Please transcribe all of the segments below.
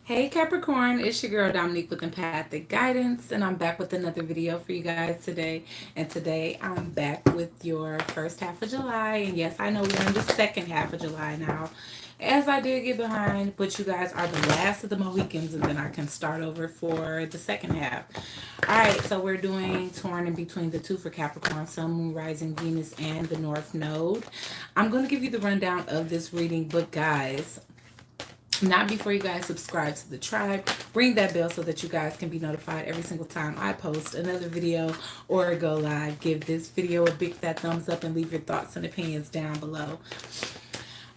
Hey Capricorn, it's your girl Dominique with Empathic Guidance, and I'm back with another video for you guys today. And today I'm back with your first half of July. And yes, I know we're in the second half of July now, as I did get behind, but you guys are the last of the Mohicans, and then I can start over for the second half. Alright, so we're doing torn in between the two for Capricorn, Sun, Moon, Rising, Venus, and the North Node. I'm going to give you the rundown of this reading, but guys, not before you guys subscribe to the tribe. Ring that bell so that you guys can be notified every single time I post another video or go live. Give this video a big fat thumbs up and leave your thoughts and opinions down below.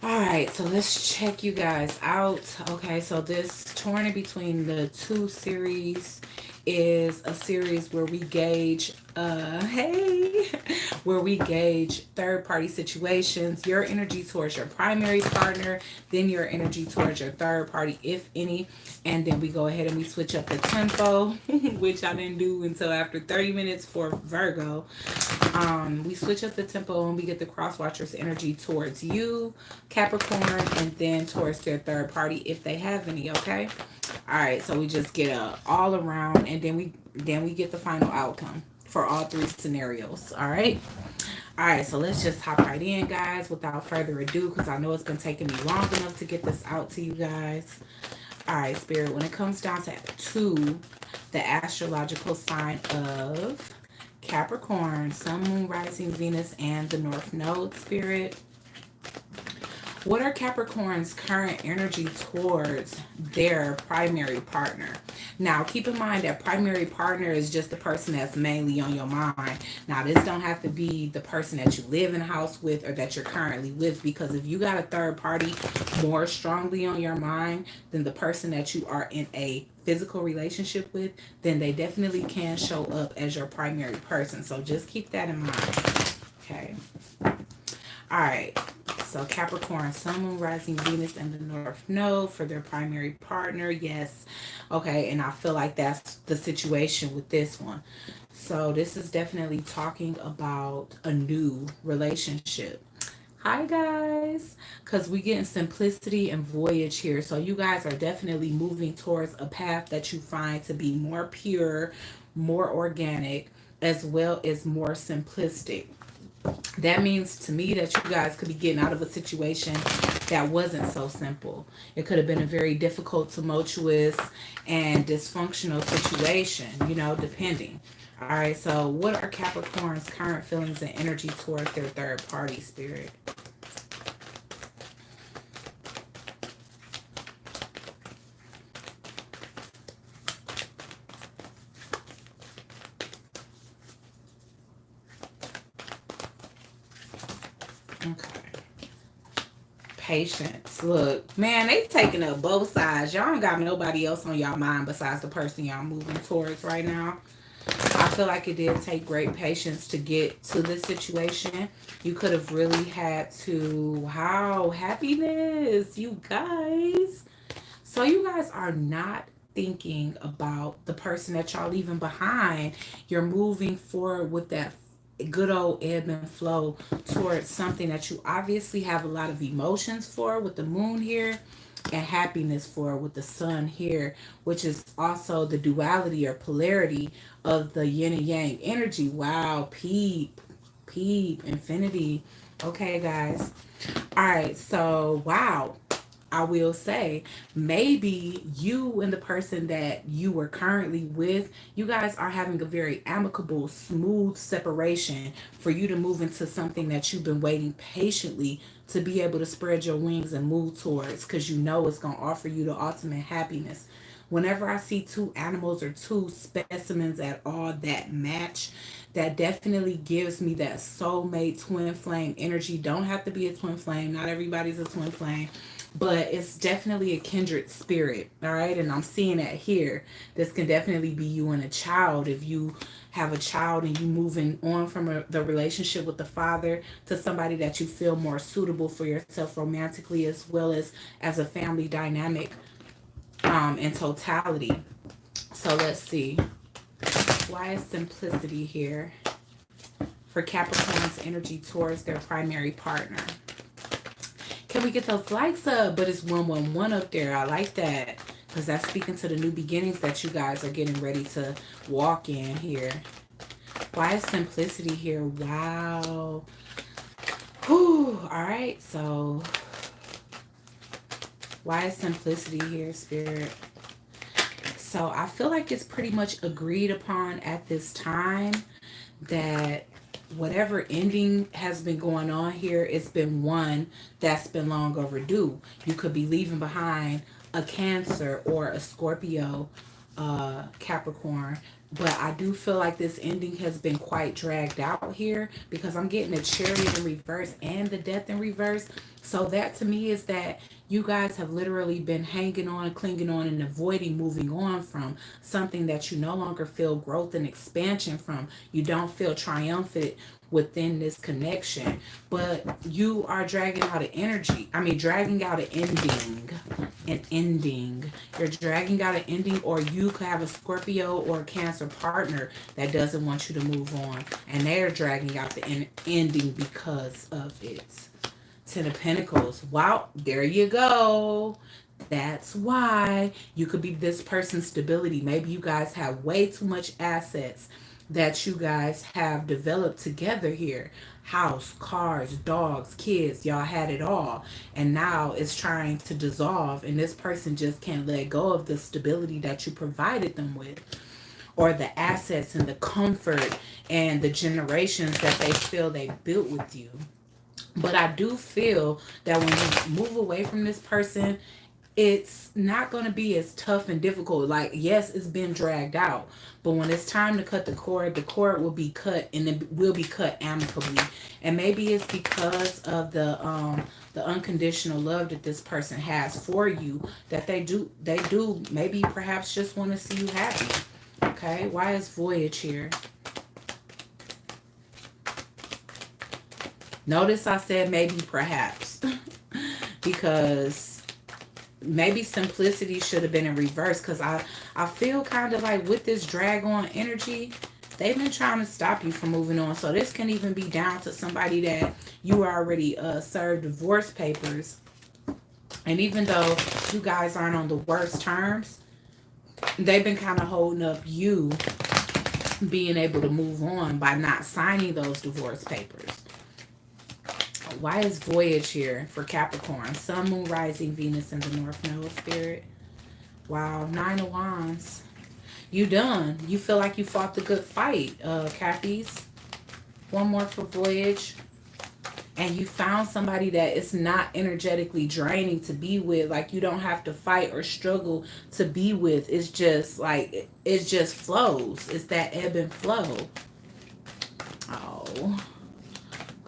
All right, so let's check you guys out. Okay, so this torn in between the two series is a series where we gauge hey where we gauge third party situations, your energy towards your primary partner, then your energy towards your third party, if any, and then we go ahead and we switch up the tempo which I didn't do until after 30 minutes for Virgo. We switch up the tempo and we get the cross watchers energy towards you, Capricorn, and then towards their third party if they have any. Okay, all right, so we just get a all around, and then we get the final outcome for all three scenarios. All right, so let's just hop right in, guys, without further ado, because I know it's been taking me long enough to get this out to you guys. All right, Spirit, when it comes down to the astrological sign of Capricorn, Sun, Moon, Rising, Venus, and the North Node, Spirit, what are Capricorn's current energy towards their primary partner? Now, keep in mind that primary partner is just the person that's mainly on your mind. Now, this don't have to be the person that you live in a house with or that you're currently with, because if you got a third party more strongly on your mind than the person that you are in a physical relationship with, then they definitely can show up as your primary person. So just keep that in mind. Okay. All right. So Capricorn, Sun, Moon, Rising, Venus, and the North Node for their primary partner. Yes. Okay. And I feel like that's the situation with this one. So this is definitely talking about a new relationship. Hi guys, because we getting simplicity and voyage here. So you guys are definitely moving towards a path that you find to be more pure, more organic, as well as more simplistic. That means to me that you guys could be getting out of a situation that wasn't so simple. It could have been a very difficult, tumultuous, and dysfunctional situation, depending. All right, so what are Capricorn's current feelings and energy towards their third party, Spirit? Okay. Patience. Look, man, they taking up both sides. Y'all don't got nobody else on y'all mind besides the person y'all moving towards right now. I feel like it did take great patience to get to this situation. You could have really had to, wow, happiness, you guys. So you guys are not thinking about the person that y'all leaving behind. You're moving forward with that good old ebb and flow towards something that you obviously have a lot of emotions for with the moon here, and happiness for with the sun here, which is also the duality or polarity of the yin and yang energy. Wow, peep, infinity. Okay, guys. All right, so wow. I will say, maybe you and the person that you were currently with, you guys are having a very amicable, smooth separation for you to move into something that you've been waiting patiently to be able to spread your wings and move towards, because you know it's going to offer you the ultimate happiness. Whenever I see two animals or two specimens at all that match, that definitely gives me that soulmate twin flame energy. Don't have to be a twin flame. Not everybody's a twin flame, but it's definitely a kindred spirit. All right, and I'm seeing that here. This can definitely be you and a child. If you have a child and you moving on from the relationship with the father to somebody that you feel more suitable for yourself romantically, as well as a family dynamic, in totality. So let's see, why is simplicity here for Capricorn's energy towards their primary partner? Can we get those likes up? But it's 111 up there. I like that. because that's speaking to the new beginnings that you guys are getting ready to walk in here. Why is simplicity here? Wow. Whew. All right, so why is simplicity here, Spirit? So I feel like it's pretty much agreed upon at this time that whatever ending has been going on here, it's been one that's been long overdue. You could be leaving behind a Cancer or a Scorpio, Capricorn. But I do feel like this ending has been quite dragged out here because I'm getting the Chariot in reverse and the Death in reverse. So that to me is that you guys have literally been hanging on, clinging on, and avoiding moving on from something that you no longer feel growth and expansion from. You don't feel triumphant within this connection, but you are dragging out an energy. I mean, dragging out an ending. An ending. You're dragging out an ending, or you could have a Scorpio or a Cancer partner that doesn't want you to move on, and they're dragging out the ending because of it. Ten of Pentacles. Wow, there you go. That's why you could be this person's stability. Maybe you guys have way too much assets that you guys have developed together here. House, cars, dogs, kids, y'all had it all. And now it's trying to dissolve, and this person just can't let go of the stability that you provided them with, or the assets and the comfort and the generations that they feel they built with you. But I do feel that when you move away from this person, it's not going to be as tough and difficult. Like, yes, it's been dragged out, but when it's time to cut the cord will be cut, and it will be cut amicably. And maybe it's because of the unconditional love that this person has for you, that they do maybe perhaps just want to see you happy. Okay, why is Voyage here? Notice I said maybe perhaps because maybe simplicity should have been in reverse, because I feel kind of like with this drag on energy, they've been trying to stop you from moving on. So this can even be down to somebody that you already served divorce papers. And even though you guys aren't on the worst terms, they've been kind of holding up you being able to move on by not signing those divorce papers. Why is Voyage here for Capricorn? Sun, Moon, Rising, Venus in the North Node, Spirit. Wow, 9 of Wands. You done. You feel like you fought the good fight, Cappies. One more for Voyage. And you found somebody that is not energetically draining to be with. Like, you don't have to fight or struggle to be with. It's just like, it just flows. It's that ebb and flow. Oh.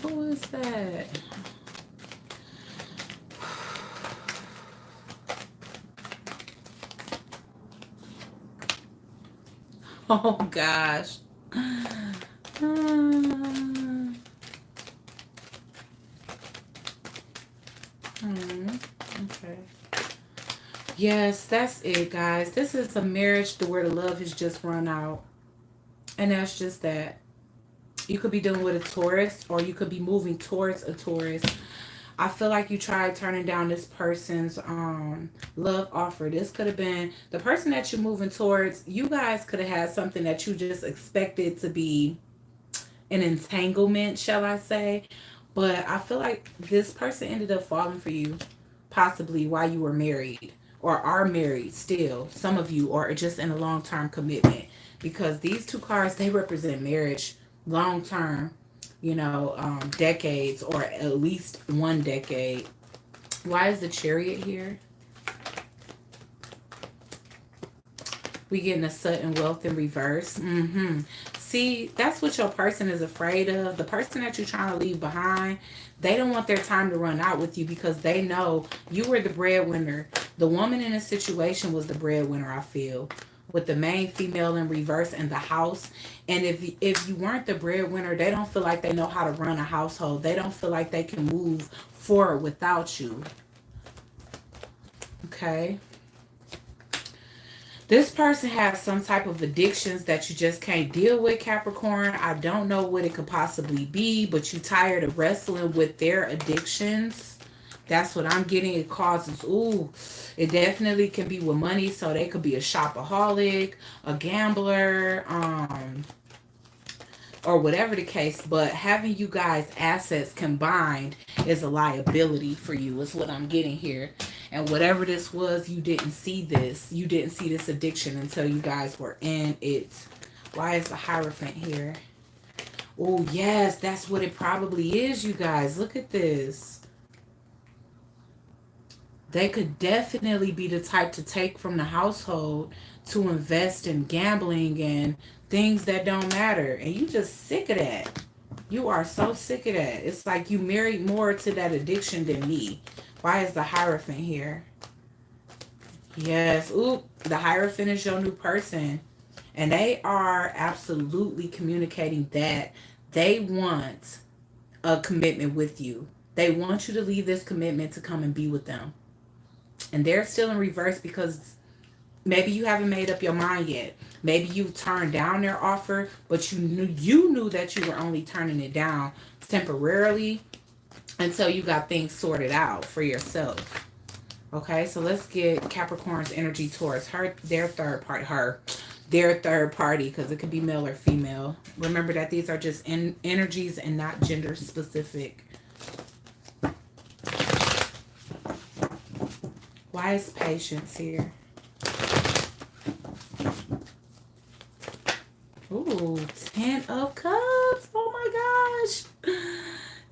Who is that? Oh gosh. Okay. Yes, that's it, guys. This is a marriage where the love has just run out. And that's just that. You could be dealing with a Taurus, or you could be moving towards a Taurus. I feel like you tried turning down this person's love offer. This could have been the person that you're moving towards. You guys could have had something that you just expected to be an entanglement, shall I say. But I feel like this person ended up falling for you, possibly while you were married, or are married still. Some of you are just in a long-term commitment, because these two cards, they represent marriage, long term, you know, decades, or at least 1 decade. Why is the Chariot here? We getting a sudden wealth in reverse. See, that's what your person is afraid of. The person that you're trying to leave behind, they don't want their time to run out with you, because they know you were the breadwinner. The woman in this situation was the breadwinner, I feel, with the main female in reverse and the house. And if you weren't the breadwinner, they don't feel like they know how to run a household. They don't feel like they can move forward without you. Okay. This person has some type of addictions that you just can't deal with, Capricorn. I don't know what it could possibly be, but you're tired of wrestling with their addictions. That's what I'm getting. It causes, ooh, it definitely can be with money. So they could be a shopaholic, a gambler, or whatever the case. But having you guys' assets combined is a liability for you, is what I'm getting here. And whatever this was, you didn't see this. You didn't see this addiction until you guys were in it. Why is the Hierophant here? Oh, yes, that's what it probably is, you guys. Look at this. They could definitely be the type to take from the household to invest in gambling and things that don't matter. And you just sick of that. You are so sick of that. It's like you married more to that addiction than me. Why is the Hierophant here? Yes. Ooh, the Hierophant is your new person. And they are absolutely communicating that they want a commitment with you. They want you to leave this commitment to come and be with them. And they're still in reverse because maybe you haven't made up your mind yet. Maybe you turned down their offer, but you knew that you were only turning it down temporarily until you got things sorted out for yourself. Okay, so let's get Capricorn's energy towards their third party, because it could be male or female. Remember that these are just energies and not gender specific. Why is patience here? Ooh, 10 of Cups. Oh my gosh.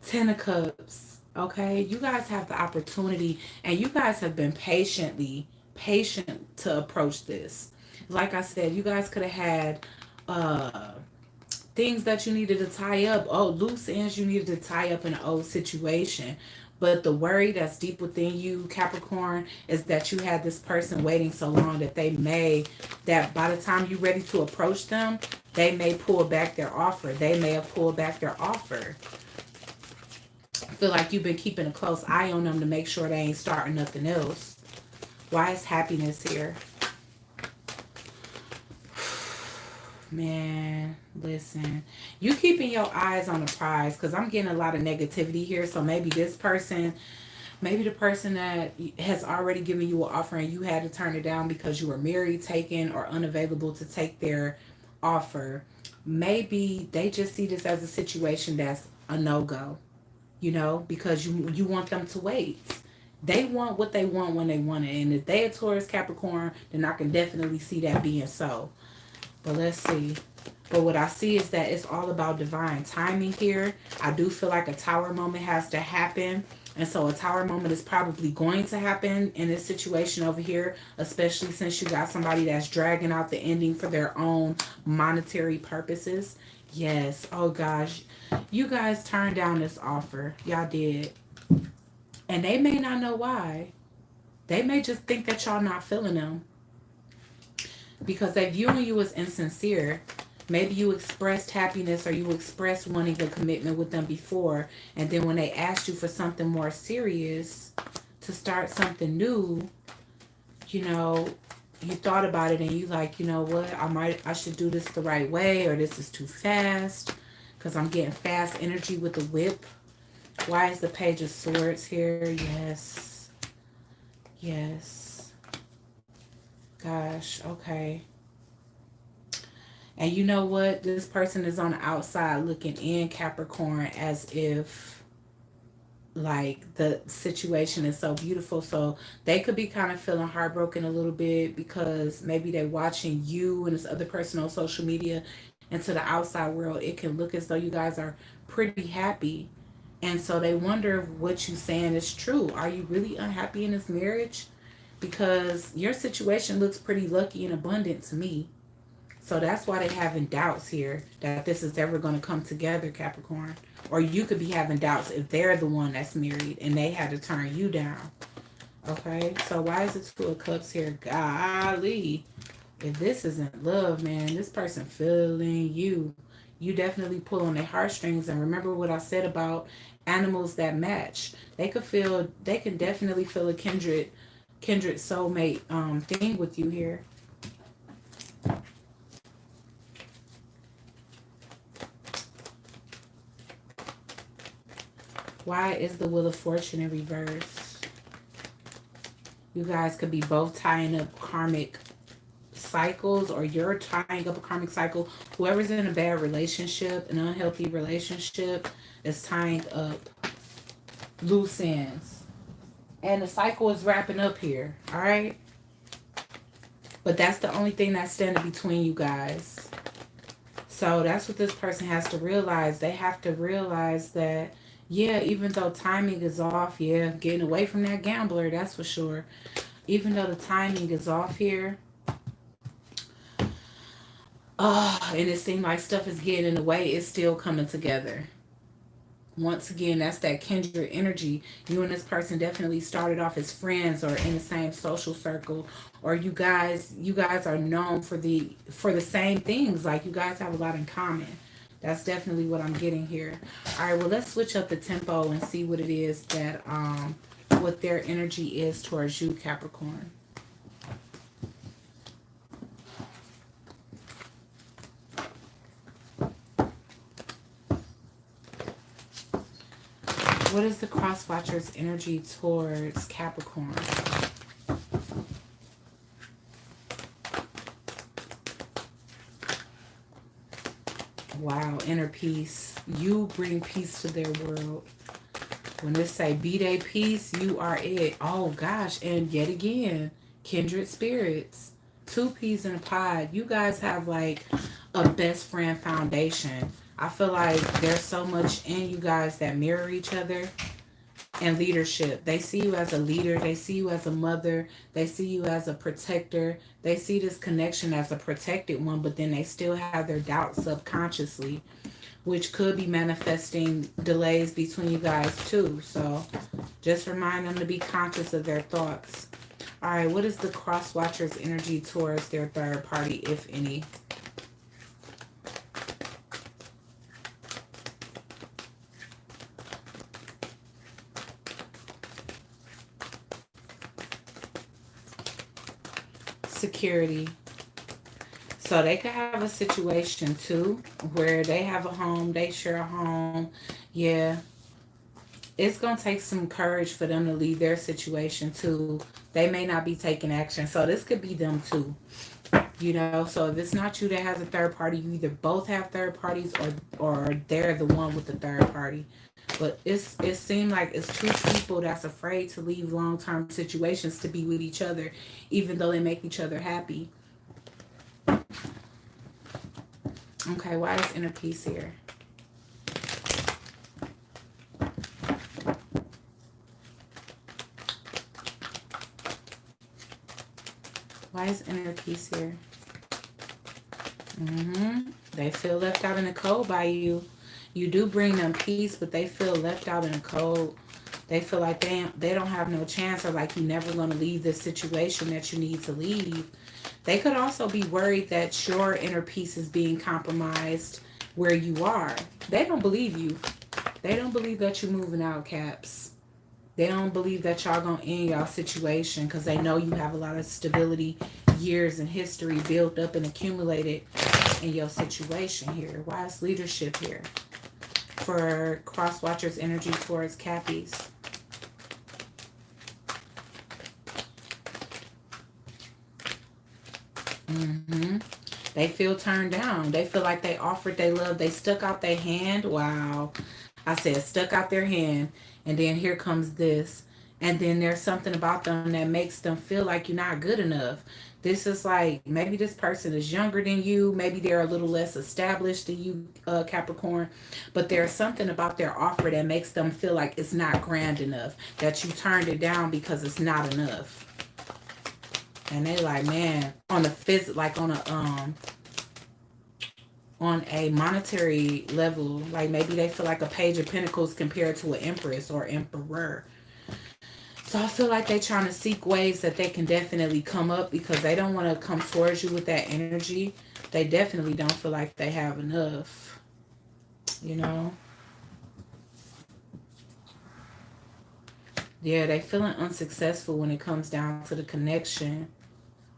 10 of Cups. Okay, you guys have the opportunity, and you guys have been patient to approach this. Like I said, you guys could have had things that you needed to tie up. Oh, loose ends you needed to tie up in an old situation. But the worry that's deep within you, Capricorn, is that you had this person waiting so long that by the time you're ready to approach them, they may pull back their offer. They may have pulled back their offer. I feel like you've been keeping a close eye on them to make sure they ain't starting nothing else. Why is happiness here? Man, listen. You keeping your eyes on the prize, because I'm getting a lot of negativity here. So maybe the person that has already given you an offer and you had to turn it down because you were married, taken, or unavailable to take their offer. Maybe they just see this as a situation that's a no-go, because you want them to wait. They want what they want when they want it. And if they are Taurus, Capricorn, then I can definitely see that being so. But let's see. But what I see is that it's all about divine timing here. I do feel like a tower moment has to happen. And so a tower moment is probably going to happen in this situation over here, especially since you got somebody that's dragging out the ending for their own monetary purposes. Yes. Oh, gosh. You guys turned down this offer. Y'all did. And they may not know why. They may just think that y'all not feeling them, because they viewing you as insincere. Maybe you expressed happiness or you expressed wanting a commitment with them before, and then when they asked you for something more serious, to start something new, you thought about it and you like, you know what, I should do this the right way, or this is too fast, because I'm getting fast energy with the whip. Why is the Page of Swords here? Yes. Yes. Gosh, okay. And you know what? This person is on the outside looking in, Capricorn, as if like the situation is so beautiful. So they could be kind of feeling heartbroken a little bit because maybe they're watching you and this other person on social media, and to the outside world, it can look as though you guys are pretty happy. And so they wonder if what you're saying is true. Are you really unhappy in this marriage? Because your situation looks pretty lucky and abundant to me. So that's why they're having doubts here that this is ever going to come together, Capricorn. Or you could be having doubts if they're the one that's married and they had to turn you down. Okay, so why is it Two of Cups here? Golly. If this isn't love, man, this person feeling you. You definitely pull on their heartstrings. And remember what I said about animals that match. They can definitely feel a kindred soulmate thing with you here. Why is the Wheel of Fortune in reverse? You guys could be both tying up karmic cycles, or you're tying up a karmic cycle. Whoever's in a bad relationship, an unhealthy relationship, is tying up loose ends. And the cycle is wrapping up here. All right. But that's the only thing that's standing between you guys. So that's what this person has to realize. They have to realize that, yeah, even though timing is off, yeah, getting away from that gambler, that's for sure. Even though the timing is off here, and it seems like stuff is getting in the way, it's still coming together. Once again, that's that kindred energy. You and this person definitely started off as friends or in the same social circle, or you guys are known for the same things. Like you guys have a lot in common. That's definitely what I'm getting here. All right, well, let's switch up the tempo and see what it is that what their energy is towards you, Capricorn. What is the cross watcher's energy towards Capricorn? Wow, inner peace. You bring peace to their world. When they say be they peace, you are it. Oh gosh, and yet again, kindred spirits. Two peas in a pod. You guys have like a best friend foundation. I feel like there's so much in you guys that mirror each other. And leadership. They see you as a leader. They see you as a mother. They see you as a protector. They see this connection as a protected one, but then they still have their doubts subconsciously, which could be manifesting delays between you guys too. So just remind them to be conscious of their thoughts. All right, what is the cross watcher's energy towards their third party, if any? Security. So they could have a situation too where they have a home, they share a home. Yeah, it's going to take some courage for them to leave their situation too. They may not be taking action. So this could be them too. You know, so if it's not you that has a third party, you either both have third parties, or they're the one with the third party. But it seemed like it's two people that's afraid to leave long-term situations to be with each other, even though they make each other happy. Okay, why is inner peace here? Why is inner peace here? They feel left out in the cold by you. You do bring them peace, but they feel left out in the cold. They feel like they don't have no chance, or like you're never going to leave this situation that you need to leave. They could also be worried that your inner peace is being compromised where you are. They don't believe you. They don't believe that you're moving out, Caps. They don't believe that y'all gonna end y'all situation because they know you have a lot of stability, years and history built up and accumulated in your situation here. Why is leadership here? For cross watchers energy towards Cappies. They feel turned down. They feel like they offered their love. They stuck out their hand. Wow. I said stuck out their hand. And then here comes this. And then there's something about them that makes them feel like you're not good enough. This is like maybe this person is younger than you. Maybe they're a little less established than you, Capricorn. But there's something about their offer that makes them feel like it's not grand enough. That you turned it down because it's not enough. And they like, man, on the like on a monetary level, like maybe they feel like a page of pentacles compared to an empress or emperor. So I feel like they're trying to seek ways that they can definitely come up because they don't want to come towards you with that energy. They definitely don't feel like they have enough, you know. Yeah, they feeling unsuccessful when it comes down to the connection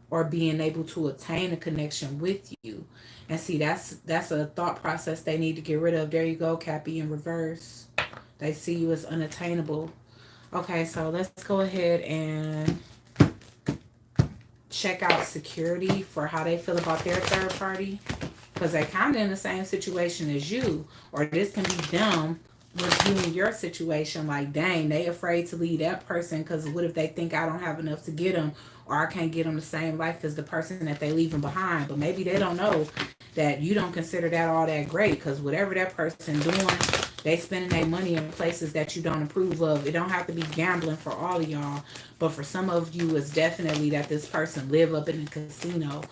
or being able to attain a connection with you. And see, that's a thought process they need to get rid of. There you go, Cappy, in reverse. They see you as unattainable. Okay, so let's go ahead and check out security for how they feel about their third party, because they're kind of in the same situation as you, or this can be them reviewing your situation. Like, dang, they afraid to leave that person because what if they think I don't have enough to get them, or I can't get them the same life as the person that they leaving behind. But maybe they don't know that you don't consider that all that great, because whatever that person doing, they spending their money in places that you don't approve of. It don't have to be gambling for all of y'all, but for some of you, it's definitely that this person live up in the casino.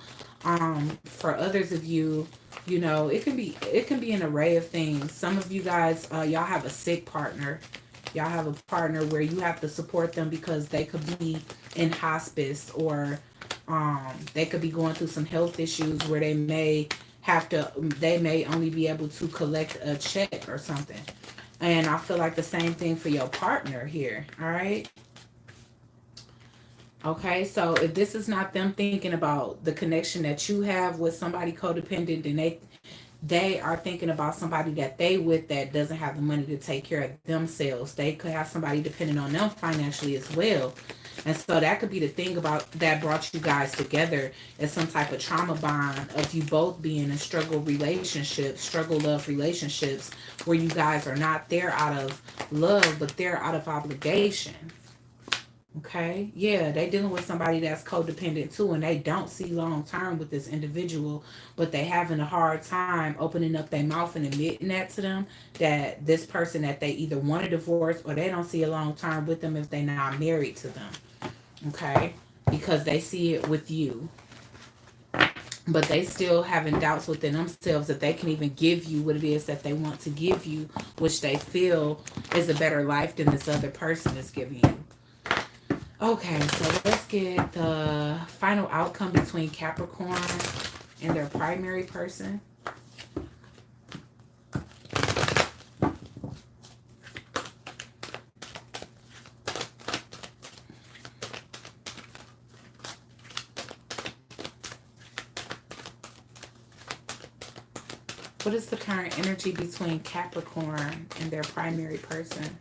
For others of you, you know, it can be an array of things. Some of you guys, y'all have a sick partner. Y'all have a partner where you have to support them because they could be in hospice, or they could be going through some health issues where they may only be able to collect a check or something. And I feel like the same thing for your partner here. All right. Okay, so if this is not them thinking about the connection that you have with somebody codependent, then they are thinking about somebody that they with that doesn't have the money to take care of themselves. They could have somebody depending on them financially as well. And so that could be the thing about that brought you guys together, as some type of trauma bond of you both being in struggle love relationships, where you guys are not there out of love, but they're out of obligation. Okay, yeah, they dealing with somebody that's codependent too, and they don't see long term with this individual, but they having a hard time opening up their mouth and admitting that to them, that this person that they either want to divorce or they don't see a long term with them if they're not married to them. Okay, because they see it with you, but they still having doubts within themselves that they can even give you what it is that they want to give you, which they feel is a better life than this other person is giving you. Okay, so let's get the final outcome between Capricorn and their primary person. What is the current energy between Capricorn and their primary person?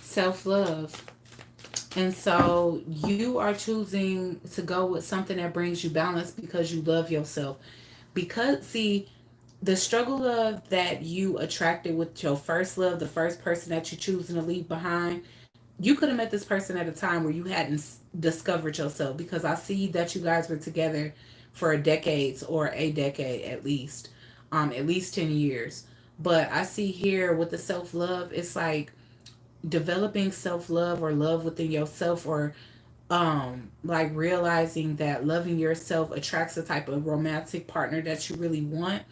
Self-love. And so you are choosing to go with something that brings you balance because you love yourself. Because, see, the struggle love that you attracted with your first love, the first person that you're choosing to leave behind, you could have met this person at a time where you hadn't discovered yourself, because I see that you guys were together for a decade at least 10 years. But I see here with the self-love, it's like developing self-love or love within yourself, or like realizing that loving yourself attracts the type of romantic partner that you really want.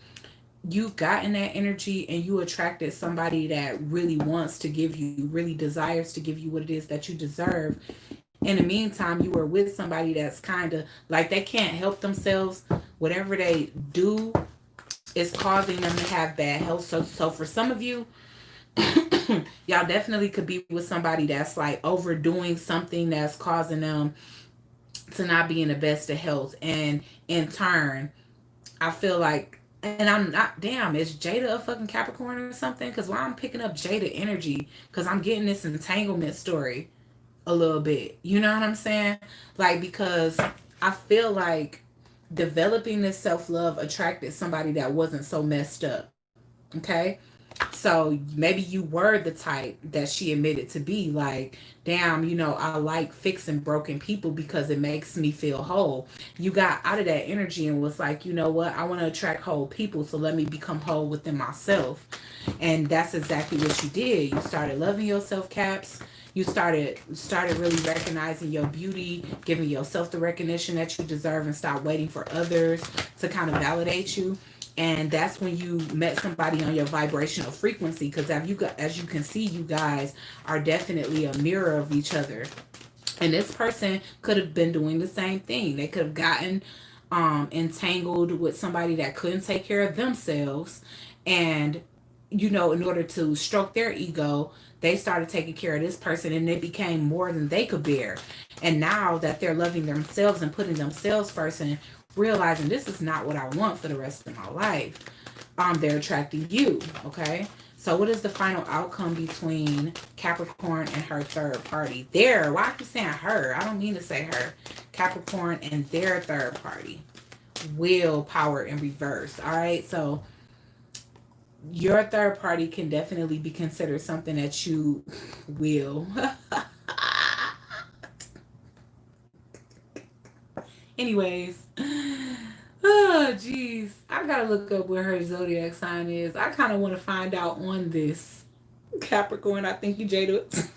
You've gotten that energy and you attracted somebody that really wants to give you, really desires to give you what it is that you deserve. In the meantime, you were with somebody that's kind of like they can't help themselves. Whatever they do is causing them to have bad health. So for some of you, y'all definitely could be with somebody that's like overdoing something that's causing them to not be in the best of health. And in turn, I feel like, and I'm not, damn, is Jada a fucking Capricorn or something? Because why I'm picking up Jada energy? Because I'm getting this entanglement story a little bit. You know what I'm saying? Like, because I feel like developing this self love attracted somebody that wasn't so messed up. Okay? So maybe you were the type that she admitted to be like, damn, you know, I like fixing broken people because it makes me feel whole. You got out of that energy and was like, you know what? I want to attract whole people. So let me become whole within myself. And that's exactly what you did. You started loving yourself, Caps. You started really recognizing your beauty, giving yourself the recognition that you deserve, and stop waiting for others to kind of validate you. And that's when you met somebody on your vibrational frequency, because as you can see, you guys are definitely a mirror of each other. And this person could have been doing the same thing. They could have gotten entangled with somebody that couldn't take care of themselves, and you know, in order to stroke their ego, they started taking care of this person, and it became more than they could bear. And now that they're loving themselves and putting themselves first and realizing this is not what I want for the rest of my life, they're attracting you. Okay, So what is the final outcome between Capricorn and her third party? There, why are you saying her? I don't mean to say her. Capricorn and their third party. Willpower in reverse. All right. So your third party can definitely be considered something that you will. Anyways. Oh, jeez. I gotta look up where her zodiac sign is. I kind of want to find out on this. Capricorn, I think you Jada.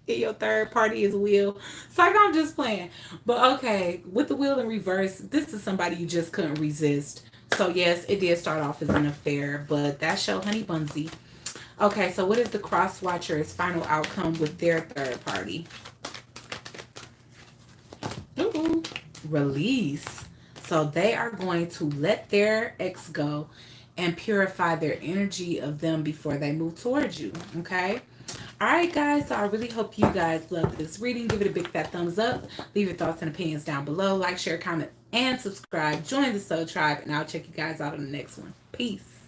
Your third party is Will. It's like I'm just playing. But okay, with the Will in reverse, this is somebody you just couldn't resist. So yes, it did start off as an affair, but that's show Honey Bunsy. Okay, so what is the cross watcher's final outcome with their third party? Ooh, release. So they are going to let their ex go and purify their energy of them before they move towards you. Okay. All right, guys. So I really hope you guys love this reading. Give it a big fat thumbs up. Leave your thoughts and opinions down below. Like, share, comment, and subscribe. Join the Soul Tribe, and I'll check you guys out on the next one. Peace.